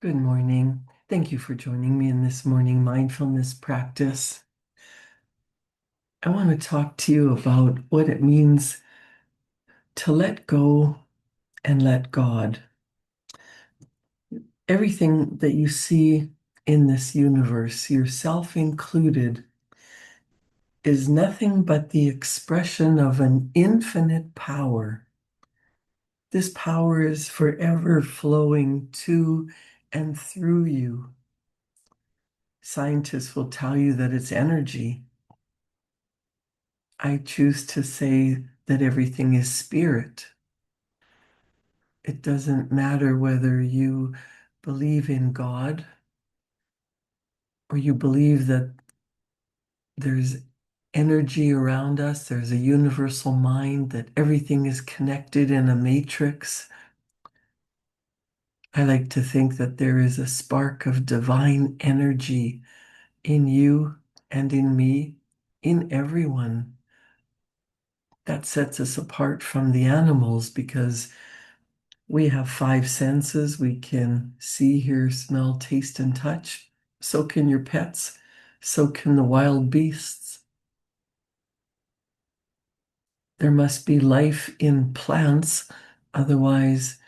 Good morning. Thank you for joining me in this morning mindfulness practice. I want to talk to you about what it means to let go and let God. Everything that you see in this universe, yourself included, is nothing but the expression of an infinite power. This power is forever flowing to and through you. Scientists will tell you that it's energy. I choose to say that everything is spirit. It doesn't matter whether you believe in God or you believe that there's energy around us, there's a universal mind, that everything is connected in a matrix. I like to think that there is a spark of divine energy in you and in me, in everyone. That sets us apart from the animals because we have five senses. We can see, hear, smell, taste, and touch. So can your pets. So can the wild beasts. There must be life in plants, otherwise,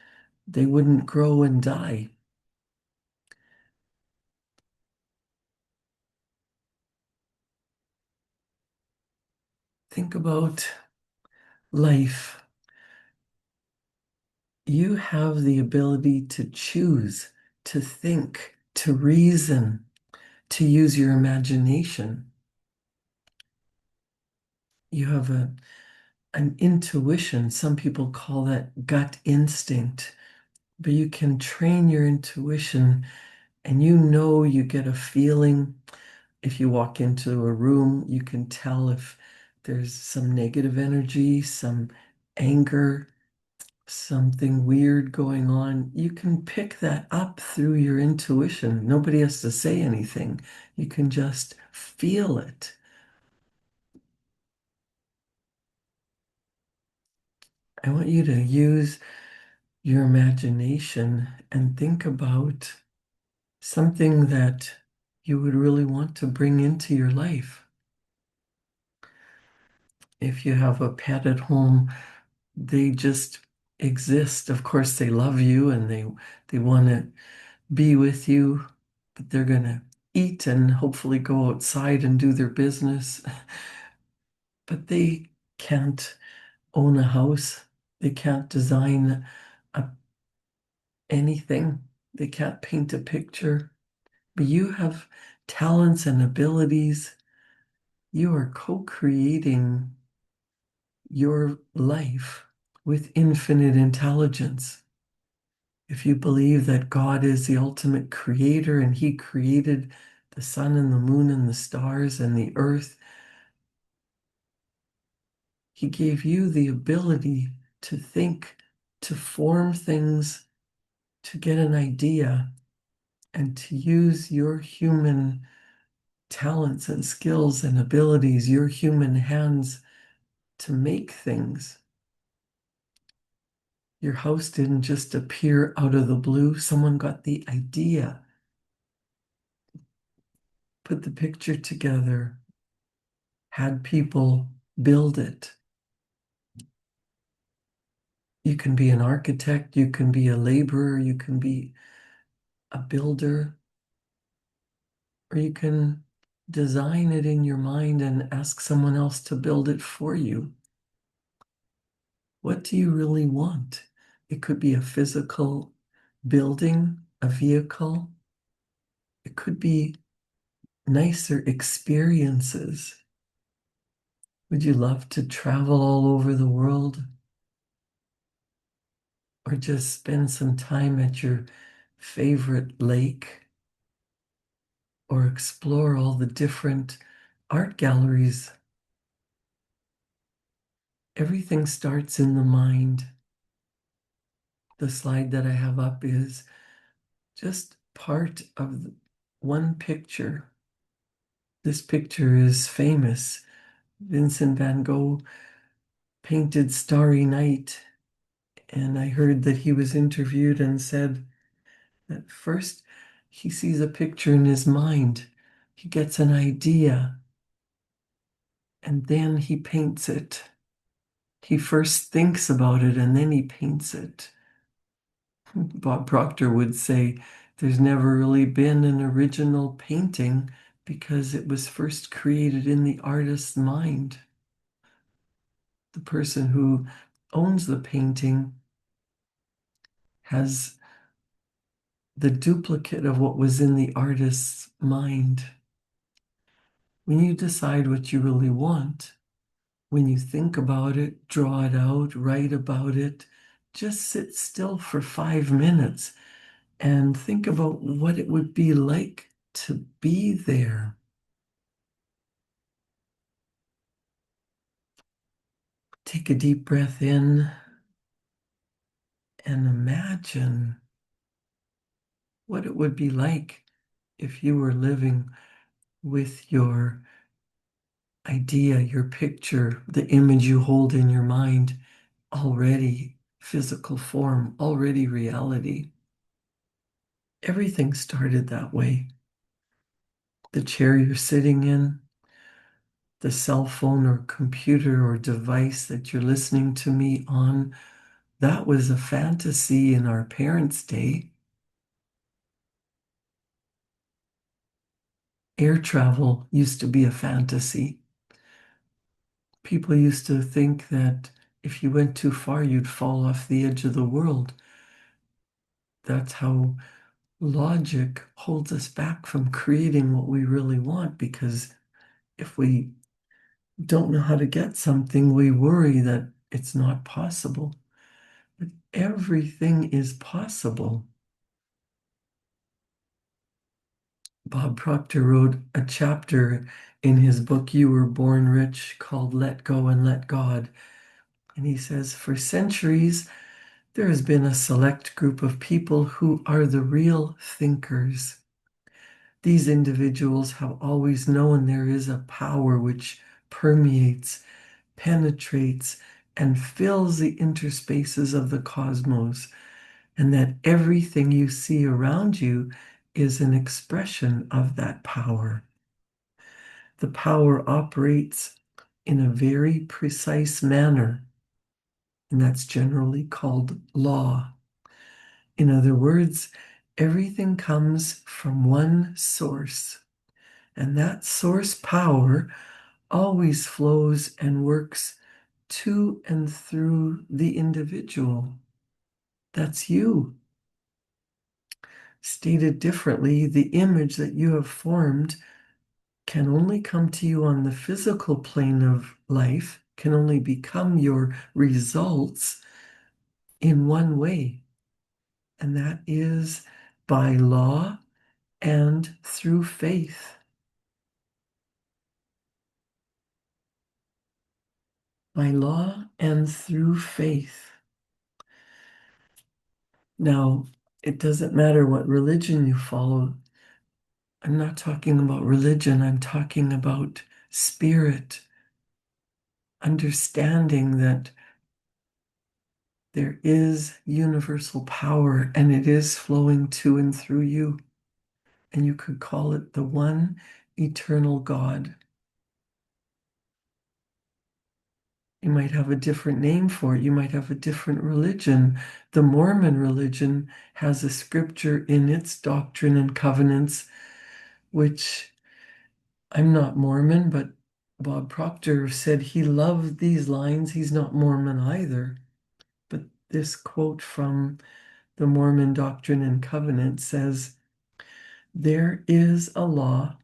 they wouldn't grow and die. Think about life. You have the ability to choose, to think, to reason, to use your imagination. You have an intuition. Some people call that gut instinct, but you can train your intuition and you get a feeling. If you walk into a room, you can tell if there's some negative energy, some anger, something weird going on. You can pick that up through your intuition. Nobody has to say anything. You can just feel it. I want you to use your imagination and think about something that you would really want to bring into your life. If you have a pet at home, they just exist. Of course, they love you and they want to be with you, but they're going to eat and hopefully go outside and do their business. But they can't own a house. They can't design a, anything. They can't paint a picture. But you have talents and abilities. You are co-creating your life with infinite intelligence. If you believe that God is the ultimate creator and he created the sun and the moon and the stars and the earth, he gave you the ability to think, to form things, to get an idea, and to use your human talents and skills and abilities, your human hands to make things. Your house didn't just appear out of the blue. Someone got the idea, put the picture together, had people build it. You can be an architect, you can be a laborer, you can be a builder, or you can design it in your mind and ask someone else to build it for you. What do you really want? It could be a physical building, a vehicle. It could be nicer experiences. Would you love to travel all over the world? Or just spend some time at your favorite lake? Or explore all the different art galleries? Everything starts in the mind. The slide that I have up is just part of one picture. This picture is famous. Vincent van Gogh painted Starry Night, and I heard that he was interviewed and said that first He sees a picture in his mind. He gets an idea, and then he paints it. He first thinks about it, and then he paints it. Bob Proctor would say there's never really been an original painting because it was first created in the artist's mind. The person who owns the painting has the duplicate of what was in the artist's mind. When you decide what you really want, when you think about it, draw it out, write about it, just sit still for 5 minutes and think about what it would be like to be there. Take a deep breath in and imagine what it would be like if you were living with your idea, your picture, the image you hold in your mind already physical form, already reality. Everything started that way. The chair you're sitting in, the cell phone or computer or device that you're listening to me on, that was a fantasy in our parents' day. Air travel used to be a fantasy. People used to think that if you went too far, you'd fall off the edge of the world. That's how logic holds us back from creating what we really want, because if we don't know how to get something, we worry that it's not possible. But everything is possible. Bob Proctor wrote a chapter in his book, You Were Born Rich, called Let Go and Let God. And he says, for centuries, there has been a select group of people who are the real thinkers. These individuals have always known there is a power which permeates, penetrates, and fills the interspaces of the cosmos, and that everything you see around you is an expression of that power. The power operates in a very precise manner, and that's generally called law. In other words, everything comes from one source, and that source power always flows and works to and through the individual. That's you. Stated differently, the image that you have formed can only come to you on the physical plane of life, can only become your results in one way, and that is by law and through faith. By law and through faith. Now, it doesn't matter what religion you follow. I'm not talking about religion, I'm talking about spirit, understanding that there is universal power and it is flowing to and through you. And you could call it the one eternal God. You might have a different name for it. You might have a different religion. The Mormon religion has a scripture in its Doctrine and Covenants, which I'm not Mormon, but Bob Proctor said he loved these lines. He's not Mormon either. But this quote from the Mormon Doctrine and Covenant says, there is a law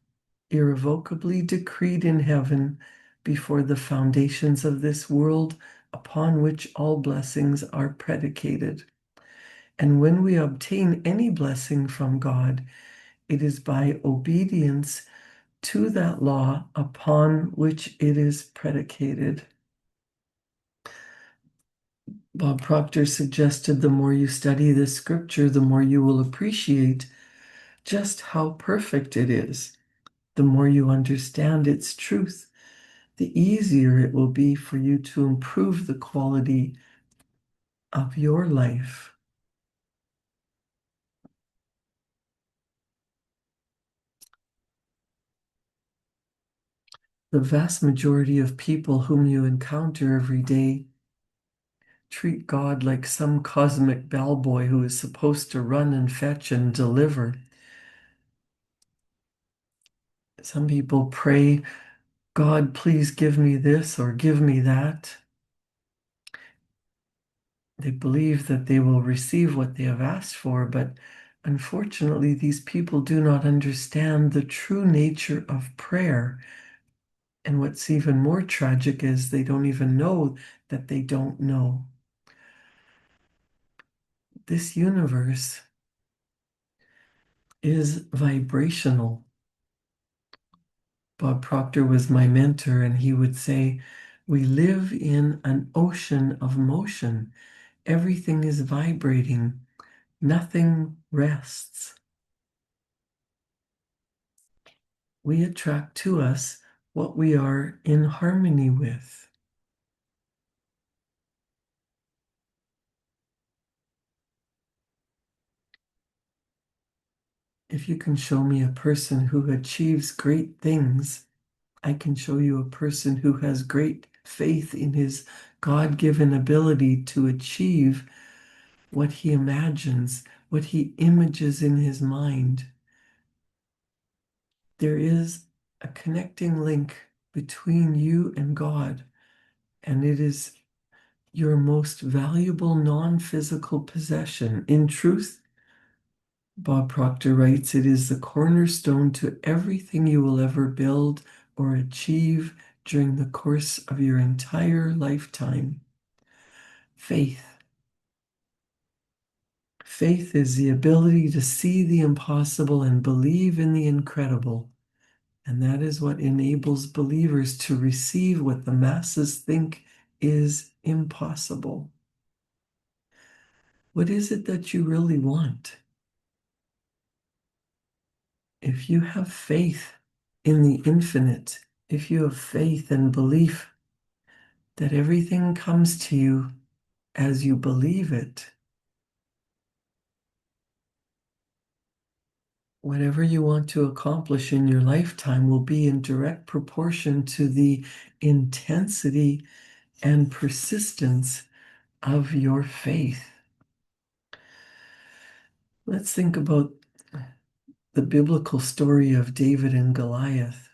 irrevocably decreed in heaven before the foundations of this world, upon which all blessings are predicated. And when we obtain any blessing from God, it is by obedience to that law upon which it is predicated. Bob Proctor suggested the more you study this scripture, the more you will appreciate just how perfect it is. The more you understand its truth, the easier it will be for you to improve the quality of your life. The vast majority of people whom you encounter every day treat God like some cosmic bellboy who is supposed to run and fetch and deliver. Some people pray, God, please give me this or give me that. They believe that they will receive what they have asked for, but unfortunately, these people do not understand the true nature of prayer. And what's even more tragic is they don't even know that they don't know. This universe is vibrational. Bob Proctor was my mentor, and he would say, we live in an ocean of motion. Everything is vibrating. Nothing rests. We attract to us what we are in harmony with. If you can show me a person who achieves great things, I can show you a person who has great faith in his God-given ability to achieve what he imagines, what he images in his mind. There is a connecting link between you and God, and it is your most valuable non-physical possession. In truth, Bob Proctor writes, it is the cornerstone to everything you will ever build or achieve during the course of your entire lifetime. Faith. Faith is the ability to see the impossible and believe in the incredible. And that is what enables believers to receive what the masses think is impossible. What is it that you really want? If you have faith in the infinite, if you have faith and belief that everything comes to you as you believe it, whatever you want to accomplish in your lifetime will be in direct proportion to the intensity and persistence of your faith. Let's think about the biblical story of David and Goliath.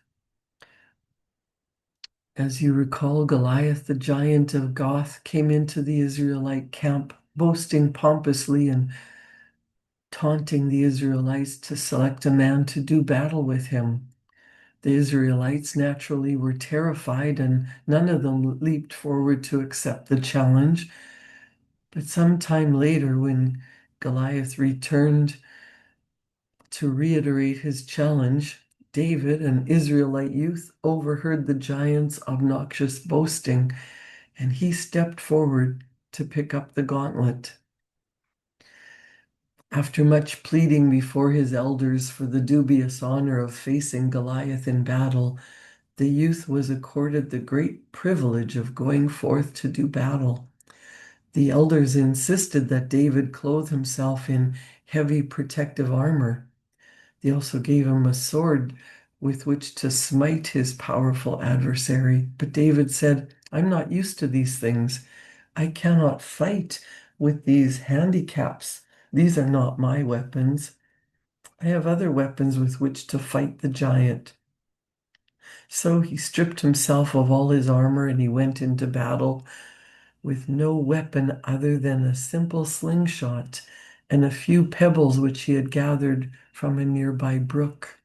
As you recall, Goliath, the giant of Gath, came into the Israelite camp, boasting pompously and taunting the Israelites to select a man to do battle with him. The Israelites naturally were terrified, and none of them leaped forward to accept the challenge. But some time later, when Goliath returned to reiterate his challenge, David, an Israelite youth, overheard the giant's obnoxious boasting, and he stepped forward to pick up the gauntlet. After much pleading before his elders for the dubious honor of facing Goliath in battle, the youth was accorded the great privilege of going forth to do battle. The elders insisted that David clothe himself in heavy protective armor. They also gave him a sword with which to smite his powerful adversary. But David said, I'm not used to these things. I cannot fight with these handicaps. These are not my weapons. I have other weapons with which to fight the giant. So he stripped himself of all his armor and he went into battle with no weapon other than a simple slingshot and a few pebbles which he had gathered from a nearby brook.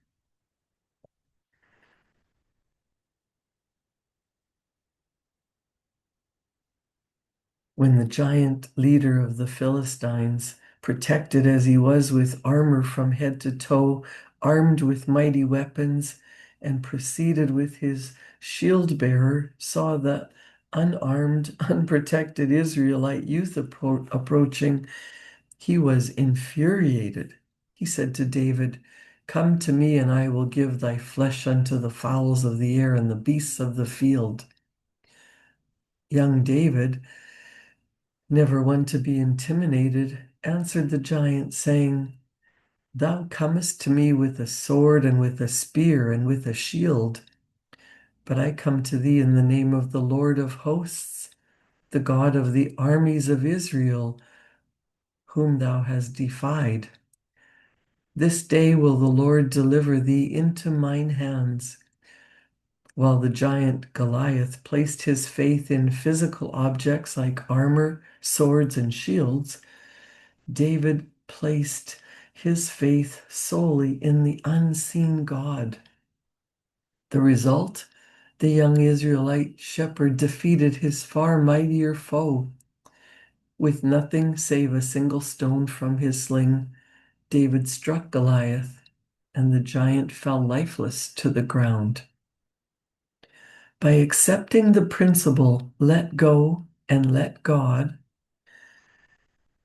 When the giant leader of the Philistines, protected as he was with armor from head to toe, armed with mighty weapons, and preceded with his shield bearer, saw the unarmed, unprotected Israelite youth approaching, he was infuriated. He said to David, come to me, and I will give thy flesh unto the fowls of the air and the beasts of the field. Young David, never one to be intimidated, answered the giant, saying, thou comest to me with a sword and with a spear and with a shield, But I come to thee in the name of the Lord of hosts, the God of the armies of Israel, whom thou hast defied. This day will the Lord deliver thee into mine hands. While the giant Goliath placed his faith in physical objects like armor, swords, and shields, David placed his faith solely in the unseen God. The result? The young Israelite shepherd defeated his far mightier foe. With nothing save a single stone from his sling, David struck Goliath, and the giant fell lifeless to the ground. By accepting the principle, let go and let God,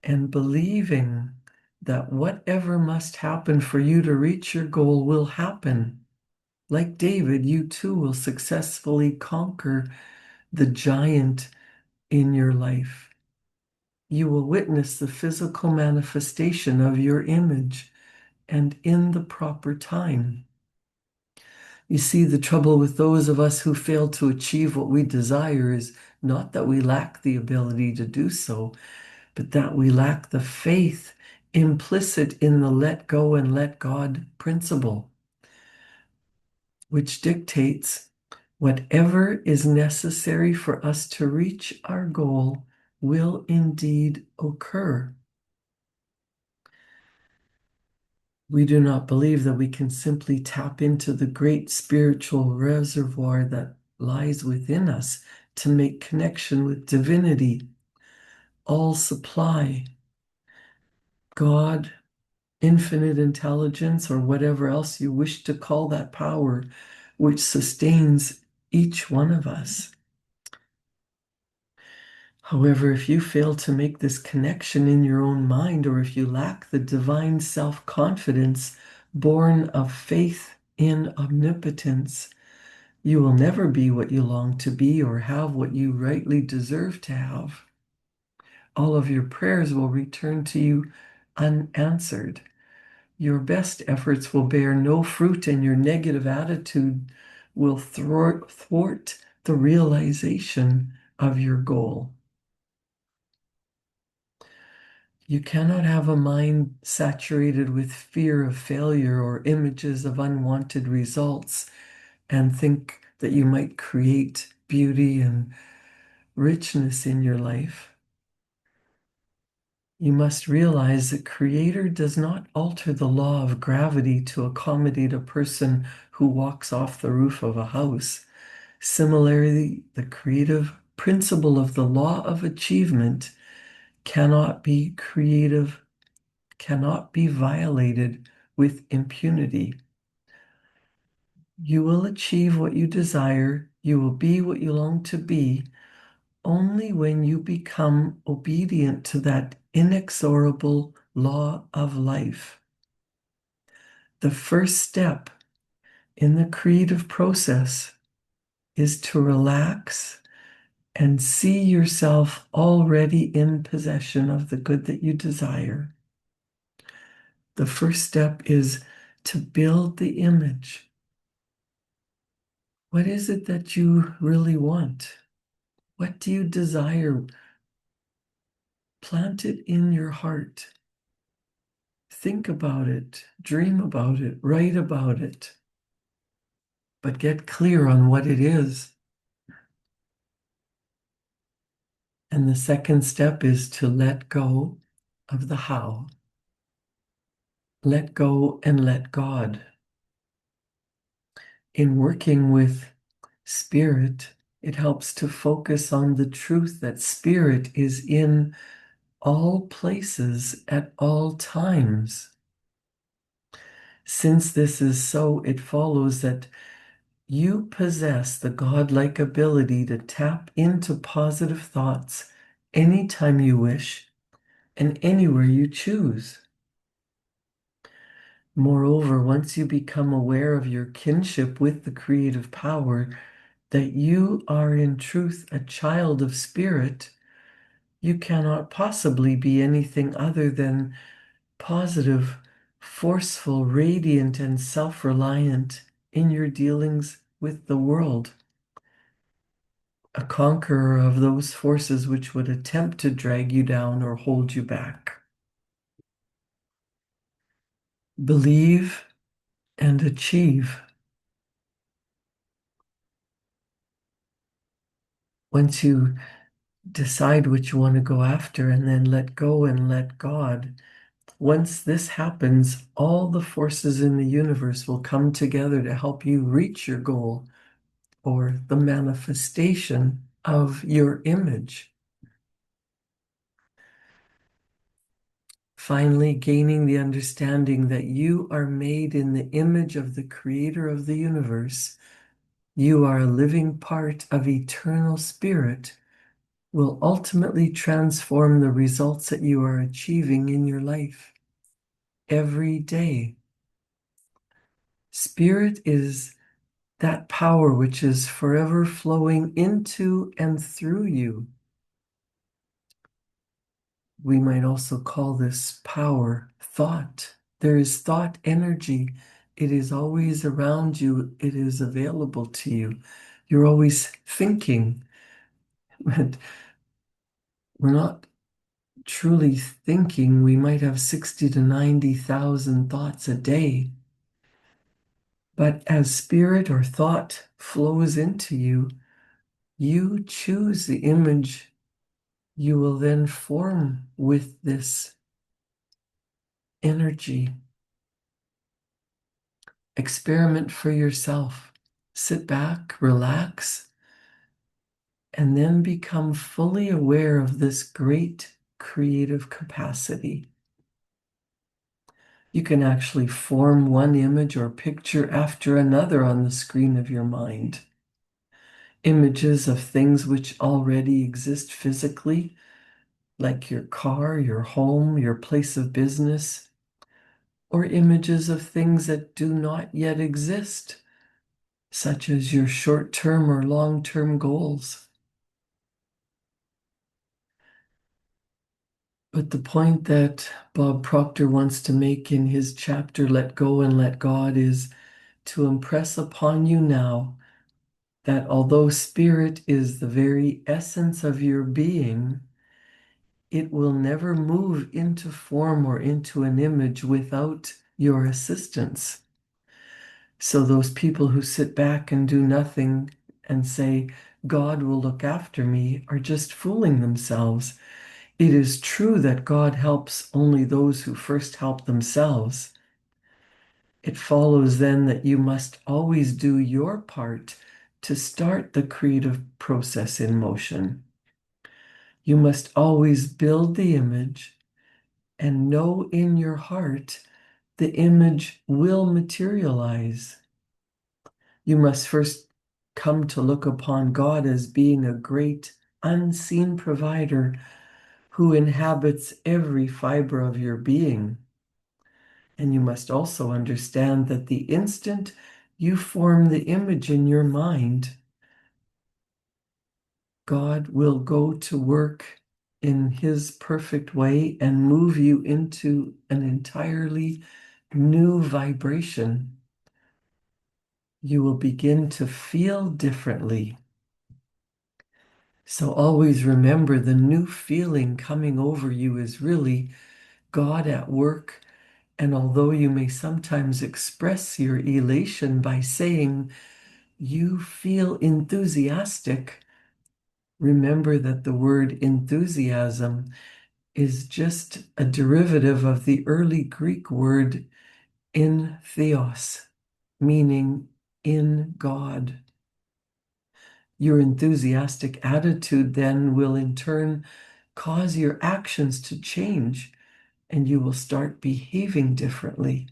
and believing that whatever must happen for you to reach your goal will happen, like David, you too will successfully conquer the giant in your life. You will witness the physical manifestation of your image and in the proper time. You see, the trouble with those of us who fail to achieve what we desire is not that we lack the ability to do so, but that we lack the faith implicit in the let go and let God principle, which dictates whatever is necessary for us to reach our goal will indeed occur. We do not believe that we can simply tap into the great spiritual reservoir that lies within us to make connection with divinity, all supply, God, infinite intelligence, or whatever else you wish to call that power, which sustains each one of us. However, if you fail to make this connection in your own mind, or if you lack the divine self-confidence born of faith in omnipotence, you will never be what you long to be or have what you rightly deserve to have. All of your prayers will return to you unanswered. Your best efforts will bear no fruit, and your negative attitude will thwart the realization of your goal. You cannot have a mind saturated with fear of failure or images of unwanted results and think that you might create beauty and richness in your life. You must realize that Creator does not alter the law of gravity to accommodate a person who walks off the roof of a house. Similarly, the creative principle of the law of achievement cannot be violated with impunity. You will achieve what you desire, you will be what you long to be, only when you become obedient to that inexorable law of life. The first step in the creative process is to relax and see yourself already in possession of the good that you desire. The first step is to build the image. What is it that you really want? What do you desire? Plant it in your heart. Think about it, dream about it, write about it, but get clear on what it is. And the second step is to let go of the how. Let go and let God. In working with spirit, it helps to focus on the truth that spirit is in all places at all times. Since this is so, it follows that you possess the godlike ability to tap into positive thoughts anytime you wish and anywhere you choose. Moreover, once you become aware of your kinship with the creative power, that you are in truth a child of spirit, you cannot possibly be anything other than positive, forceful, radiant, and self-reliant in your dealings with the world. a conqueror of those forces which would attempt to drag you down or hold you back. Believe and achieve. Once you decide what you want to go after and then let go and let God, once this happens, all the forces in the universe will come together to help you reach your goal or the manifestation of your image. Finally, gaining the understanding that you are made in the image of the creator of the universe, you are a living part of eternal spirit, will ultimately transform the results that you are achieving in your life every day. Spirit is that power which is forever flowing into and through you. We might also call this power thought. There is thought energy. It is always around you. It is available to you. You're always thinking, but we're not truly thinking. We might have 60 to 90,000 thoughts a day. But as spirit or thought flows into you, you choose the image you will then form with this energy. Experiment for yourself. Sit back, relax, and then become fully aware of this great creative capacity. You can actually form one image or picture after another on the screen of your mind. Images of things which already exist physically, like your car, your home, your place of business, or images of things that do not yet exist, such as your short-term or long-term goals. But the point that Bob Proctor wants to make in his chapter, Let Go and Let God, is to impress upon you now that although spirit is the very essence of your being, it will never move into form or into an image without your assistance. So those people who sit back and do nothing and say, God will look after me, are just fooling themselves. It is true that God helps only those who first help themselves. It follows then that you must always do your part to start the creative process in motion. You must always build the image and know in your heart the image will materialize. You must first come to look upon God as being a great unseen provider who inhabits every fiber of your being. And you must also understand that the instant you form the image in your mind, God will go to work in His perfect way and move you into an entirely new vibration. You will begin to feel differently. So always remember the new feeling coming over you is really God at work. And although you may sometimes express your elation by saying you feel enthusiastic, remember that the word enthusiasm is just a derivative of the early Greek word in theos, meaning in God. Your enthusiastic attitude then will in turn cause your actions to change and you will start behaving differently.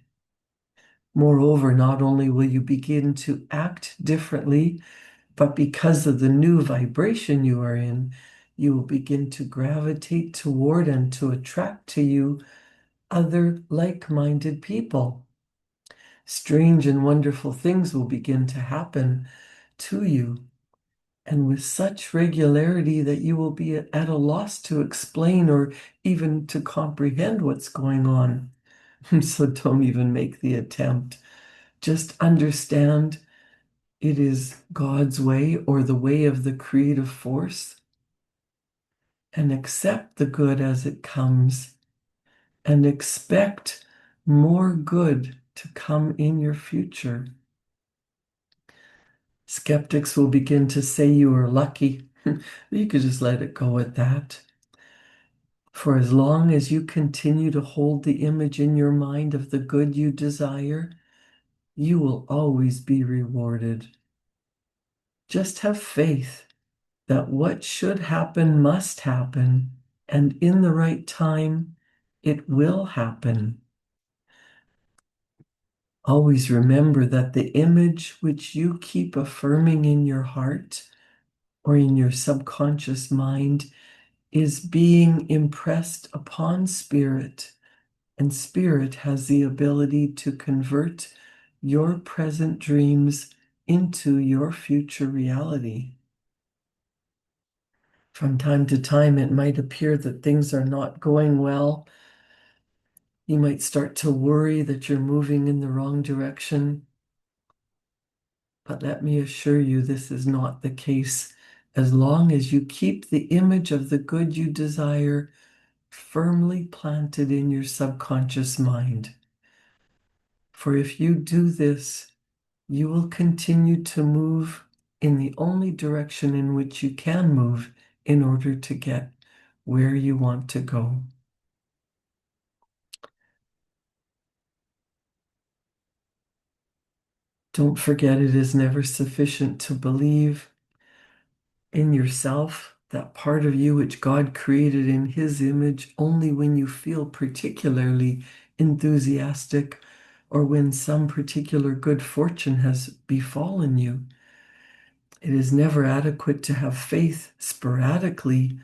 Moreover, not only will you begin to act differently, but because of the new vibration you are in, you will begin to gravitate toward and to attract to you other like-minded people. Strange and wonderful things will begin to happen to you, and with such regularity that you will be at a loss to explain or even to comprehend what's going on. So don't even make the attempt. Just understand it is God's way or the way of the creative force, and accept the good as it comes and expect more good to come in your future. Skeptics will begin to say you are lucky. You could just let it go at that. For as long as you continue to hold the image in your mind of the good you desire, you will always be rewarded. Just have faith that what should happen must happen, and in the right time, it will happen. Always remember that the image which you keep affirming in your heart or in your subconscious mind is being impressed upon spirit, and spirit has the ability to convert your present dreams into your future reality. From time to time, it might appear that things are not going well. You might start to worry that you're moving in the wrong direction. But let me assure you, this is not the case. As long as you keep the image of the good you desire firmly planted in your subconscious mind. For if you do this, you will continue to move in the only direction in which you can move in order to get where you want to go. Don't forget, it is never sufficient to believe in yourself, that part of you which God created in His image, only when you feel particularly enthusiastic or when some particular good fortune has befallen you. It is never adequate to have faith sporadically,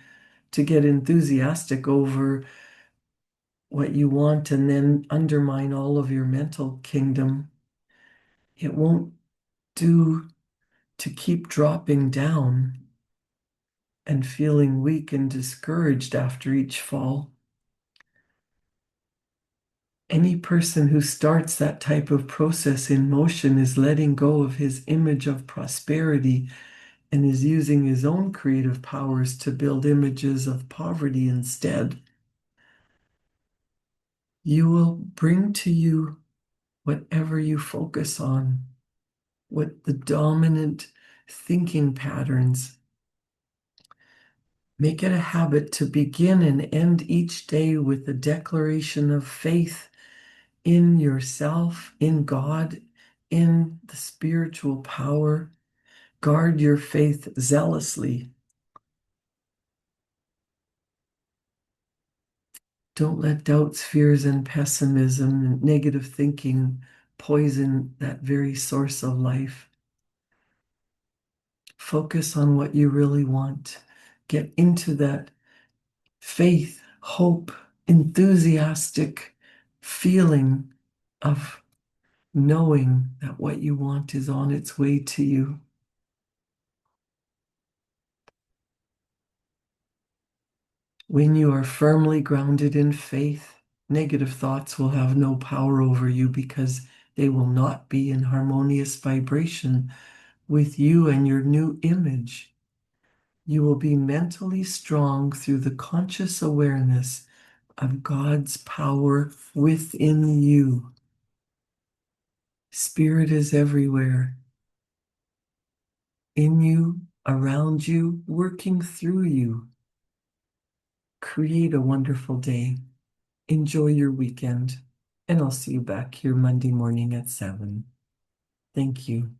to get enthusiastic over what you want and then undermine all of your mental kingdom. It won't do to keep dropping down and feeling weak and discouraged after each fall. Any person who starts that type of process in motion is letting go of his image of prosperity and is using his own creative powers to build images of poverty instead. You will bring to you whatever you focus on, what the dominant thinking patterns. Make it a habit to begin and end each day with a declaration of faith in yourself, in God, in the spiritual power. Guard your faith zealously. Don't let doubts, fears, and pessimism and negative thinking poison that very source of life. Focus on what you really want. Get into that faith, hope, enthusiastic feeling of knowing that what you want is on its way to you. When you are firmly grounded in faith, negative thoughts will have no power over you because they will not be in harmonious vibration with you and your new image. You will be mentally strong through the conscious awareness of God's power within you. Spirit is everywhere, in you, around you, working through you. Create a wonderful day. Enjoy your weekend, and I'll see you back here Monday morning at 7. Thank you.